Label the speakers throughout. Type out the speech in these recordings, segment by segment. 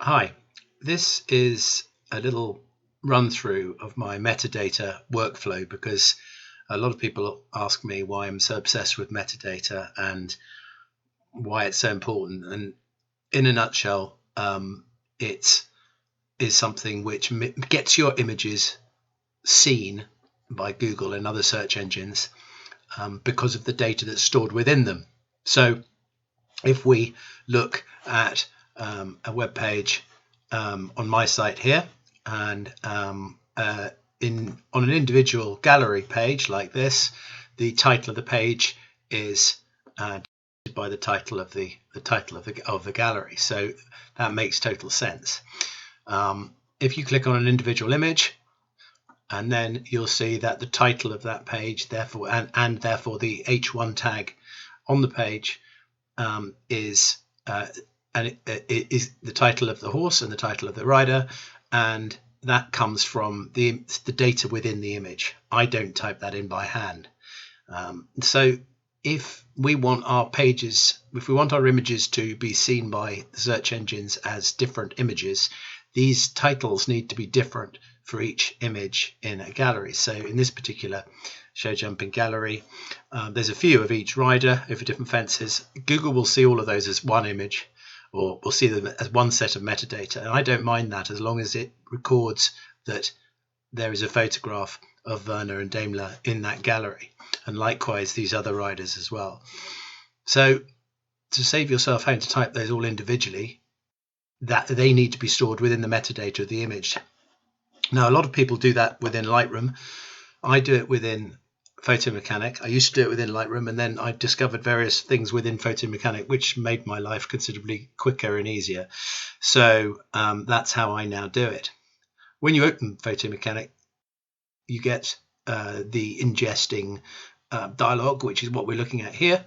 Speaker 1: Hi, this is a little run through of my metadata workflow because a lot of people ask me why I'm so obsessed with metadata and why it's so important. And in a nutshell, it is something which gets your images seen by Google and other search engines because of the data that's stored within them. So if we look at a web page on my site here, and on an individual gallery page like this, the title of the page is by the title of the gallery. So that makes total sense. If you click on an individual image, and then you'll see that the title of that page, therefore, and therefore the H1 tag on the page is the title of the horse and the title of the rider, and that comes from the data within the image. I don't type that in by hand. So if we want our images to be seen by search engines as different images, these titles need to be different for each image in a gallery. So in this particular show jumping gallery, there's a few of each rider over different fences. Google will see all of those as one image, or we'll see them as one set of metadata. And I don't mind that as long as it records that there is a photograph of Werner and Daimler in that gallery, and likewise these other riders as well. So to save yourself having to type those all individually, that they need to be stored within the metadata of the image. Now, a lot of people do that within Lightroom. I do it within Photomechanic. I used to do it within Lightroom, and then I discovered various things within Photomechanic which made my life considerably quicker and easier. So that's how I now do it. When you open Photomechanic, you get the ingesting dialog, which is what we're looking at here,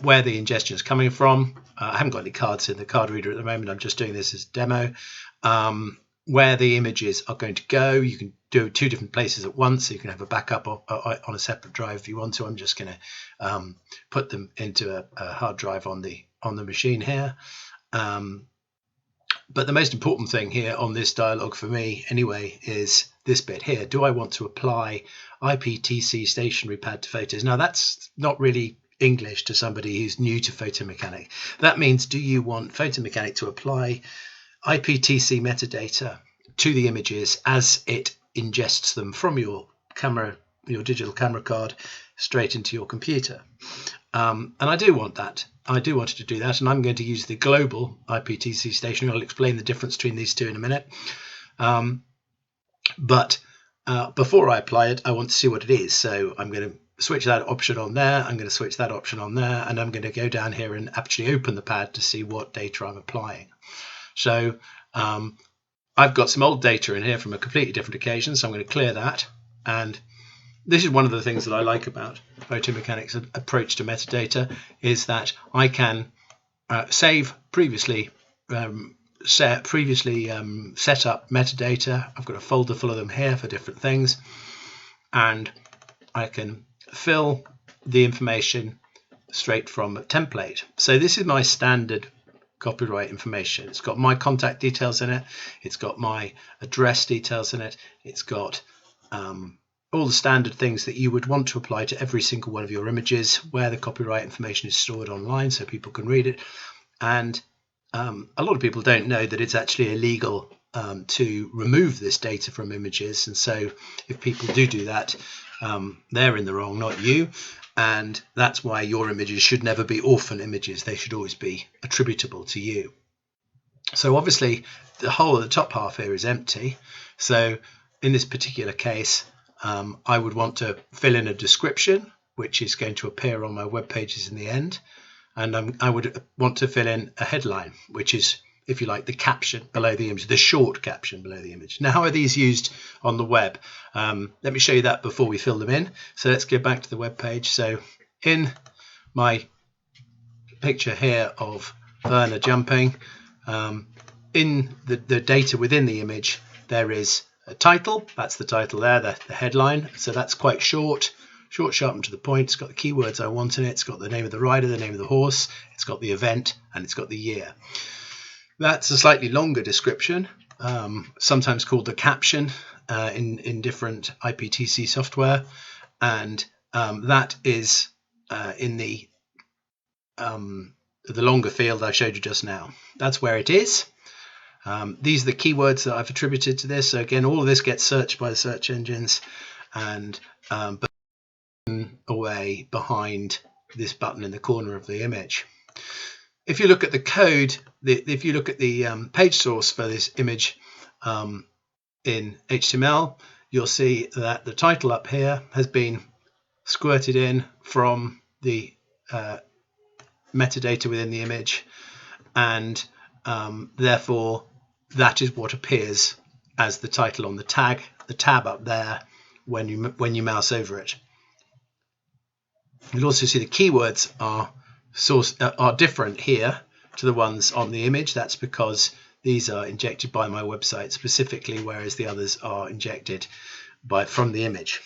Speaker 1: where the ingestion is coming from. I haven't got any cards in the card reader at the moment. I'm just doing this as a demo. Where the images are going to go. You can do two different places at once, so you can have a backup on a separate drive if you want to. I'm just going to put them into a hard drive on the machine here. But the most important thing here on this dialog for me anyway is this bit here. Do I want to apply IPTC stationary pad to photos? Now that's not really English to somebody who's new to Photomechanic. That means, do you want Photomechanic to apply IPTC metadata to the images as it ingests them from your digital camera card straight into your computer? And I do want that. I do want it to do that, and I'm going to use the global IPTC stationary. I'll explain the difference between these two in a minute. But before I apply it, I want to see what it is. So I'm going to switch that option on there. I'm going to switch that option on there, and I'm going to go down here and actually open the pad to see what data I'm applying. So I've got some old data in here from a completely different occasion, so I'm going to clear that. And this is one of the things that I like about Photomechanic's approach to metadata, is that I can save previously set up metadata. I've got a folder full of them here for different things, and I can fill the information straight from a template. So this is my standard copyright information. It's got my contact details in it. It's got my address details in it. It's got all the standard things that you would want to apply to every single one of your images, where the copyright information is stored online so people can read it. And a lot of people don't know that it's actually illegal to remove this data from images. And so if people do that, they're in the wrong, not you. And that's why your images should never be orphan images. They should always be attributable to you. So obviously the whole of the top half here is empty. So in this particular case, I would want to fill in a description, which is going to appear on my web pages in the end. And I would want to fill in a headline, which is, if you like, the caption below the image, the short caption below the image. Now, how are these used on the web? Let me show you that before we fill them in. So let's go back to the web page. So in my picture here of Werner jumping, in the data within the image, there is a title. That's the title there, the headline. So that's quite short, sharp and to the point. It's got the keywords I want in it. It's got the name of the rider, the name of the horse. It's got the event, and it's got the year. That's a slightly longer description, sometimes called the caption in different IPTC software, and that is in the longer field I showed you just now. That's where it is. These are the keywords that I've attributed to this. So again, all of this gets searched by the search engines and away behind this button in the corner of the image. If you look at the code, if you look at the page source for this image in HTML, you'll see that the title up here has been squirted in from the metadata within the image, and therefore that is what appears as the title on the tab up there when you mouse over it. You'll also see the keywords are different here to the ones on the image. That's because these are injected by my website specifically, whereas the others are injected from the image.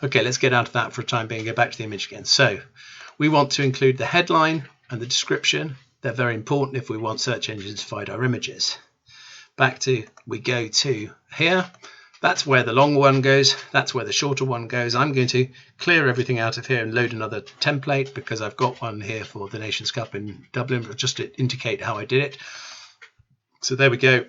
Speaker 1: Okay, let's get out of that for a time being and go back to the image again. So we want to include the headline and the description. They're very important if we want search engines to find our images. We go to here. That's where the long one goes. That's where the shorter one goes. I'm going to clear everything out of here and load another template because I've got one here for the Nations Cup in Dublin, just to indicate how I did it. So there we go.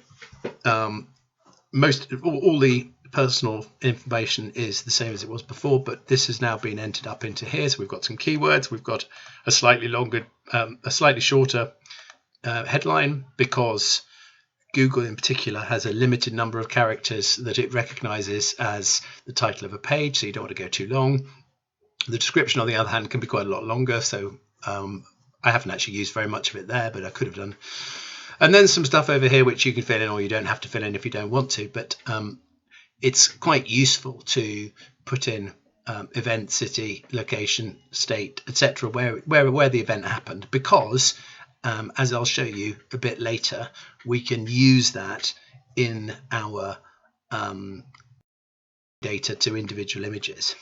Speaker 1: All the personal information is the same as it was before, but this has now been entered up into here. So we've got some keywords. We've got a slightly shorter headline because Google in particular has a limited number of characters that it recognizes as the title of a page, so you don't want to go too long. The description, on the other hand, can be quite a lot longer, so I haven't actually used very much of it there, but I could have done. And then some stuff over here which you can fill in, or you don't have to fill in if you don't want to, but it's quite useful to put in event, city, location, state, etc., where the event happened, because as I'll show you a bit later, we can use that in our data to individual images.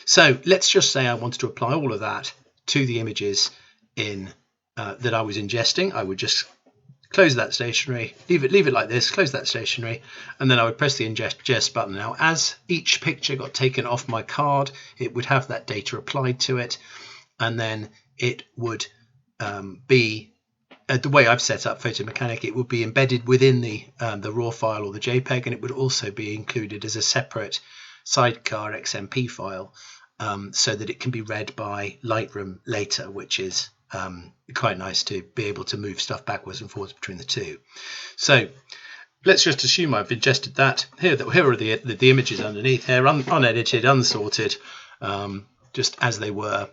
Speaker 1: So let's just say I wanted to apply all of that to the images that I was ingesting. I would just close that stationery, leave it like this, close that stationery, and then I would press the ingest button. Now, as each picture got taken off my card, it would have that data applied to it, and then it would be the way I've set up Photomechanic, it would be embedded within the RAW file or the JPEG, and it would also be included as a separate sidecar XMP file so that it can be read by Lightroom later, which is quite nice to be able to move stuff backwards and forwards between the two. So let's just assume I've ingested that. Here are the images underneath here, unedited, unsorted, just as they were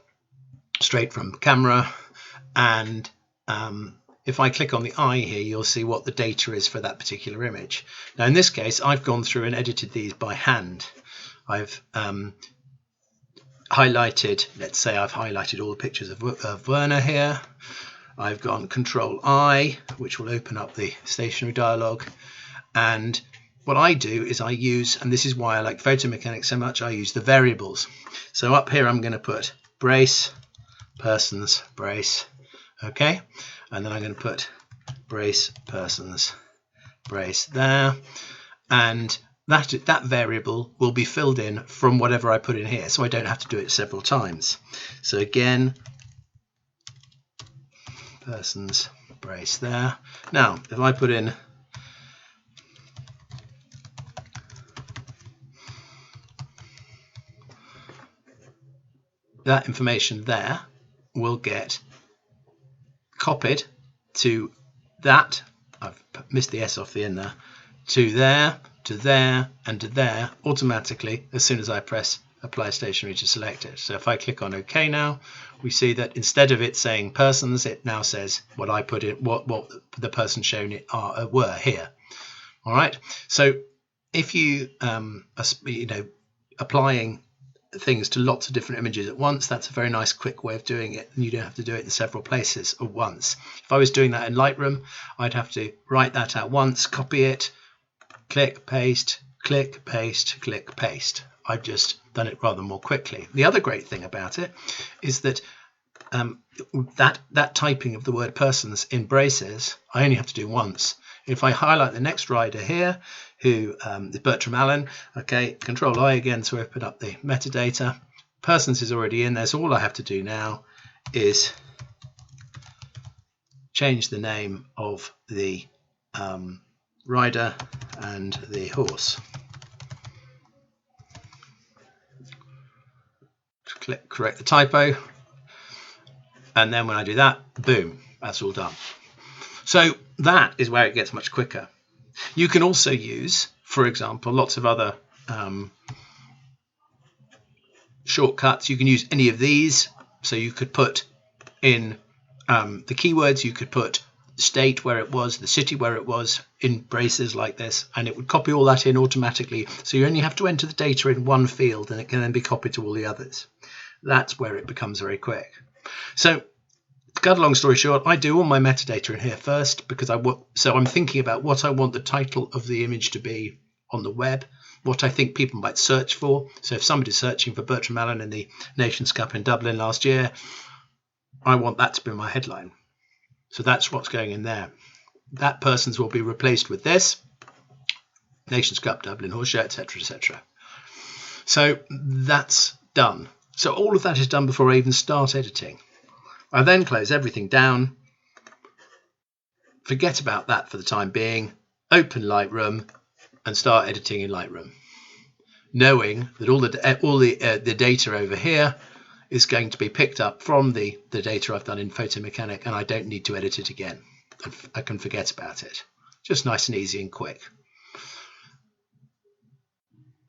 Speaker 1: straight from camera. And if I click on the eye here, you'll see what the data is for that particular image. Now, in this case, I've gone through and edited these by hand. I've highlighted, let's say I've highlighted all the pictures of Werner here. I've gone Control I, which will open up the stationary dialog. And what I do is I use, and this is why I like Photomechanic so much, I use the variables. So up here, I'm going to put brace, persons, brace. Okay, and then I'm going to put brace, persons, brace there, and that variable will be filled in from whatever I put in here, so I don't have to do it several times. So again, persons, brace there. Now, if I put in that information there, we'll get copied to that, I've missed the S off the end there, to there, and to there automatically as soon as I press apply stationery to select it. So if I click on OK now, we see that instead of it saying persons, it now says what I put in, what the person shown it were here. All right. So if you applying things to lots of different images at once, that's a very nice quick way of doing it, and you don't have to do it in several places at once. If I was doing that in Lightroom, I'd have to write that out once, copy it, click, paste, click, paste, click, paste. I've just done it rather more quickly. The other great thing about it is that that typing of the word persons in braces, I only have to do once. If I highlight the next rider here, who is Bertram Allen, okay, Control I again to open up the metadata. Persons is already in there, so all I have to do now is change the name of the rider and the horse. Click correct the typo, and then when I do that, boom, that's all done. So that is where it gets much quicker. You can also use, for example, lots of other shortcuts. You can use any of these. So you could put in the keywords, you could put the state where it was, the city where it was in braces like this, and it would copy all that in automatically. So you only have to enter the data in one field and it can then be copied to all the others. That's where it becomes very quick. So to cut a long story short, I do all my metadata in here first because I'm thinking about what I want the title of the image to be on the web, what I think people might search for. So if somebody's searching for Bertram Allen in the Nations Cup in Dublin last year, I want that to be my headline. So that's what's going in there. That person's will be replaced with this, Nations Cup, Dublin Horse Show, etc., etc. So that's done. So all of that is done before I even start editing. I then close everything down, forget about that for the time being, open Lightroom and start editing in Lightroom, knowing that all the data over here is going to be picked up from the data I've done in Photomechanic, and I don't need to edit it again. I can forget about it. Just nice and easy and quick.